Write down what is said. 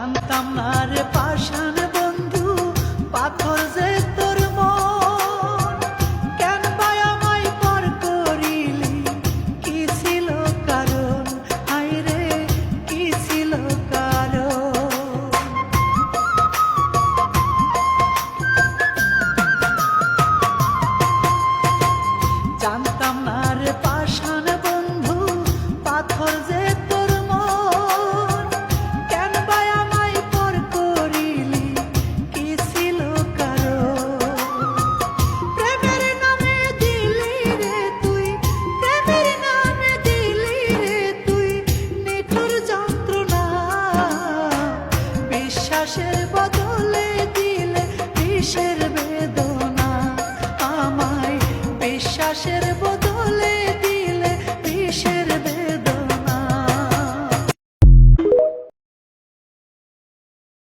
জানতাম না রে পাষাণ বন্ধু পাথর যে তোর মন, কেন বা আমায় পর করিলি, কি ছিল কারণ, হায় রে কি ছিল কারণ। জানতাম না রে পাষাণ বন্ধু পাথর যে তোর মন, কেন বা আমায় পর করিলি, কি ছিল কারণ। প্রেমের নামে দিলি রে তুই, প্রেমের নামে দিলি রে তুই নিঠুর যন্ত্রণা, বিশ্বাসের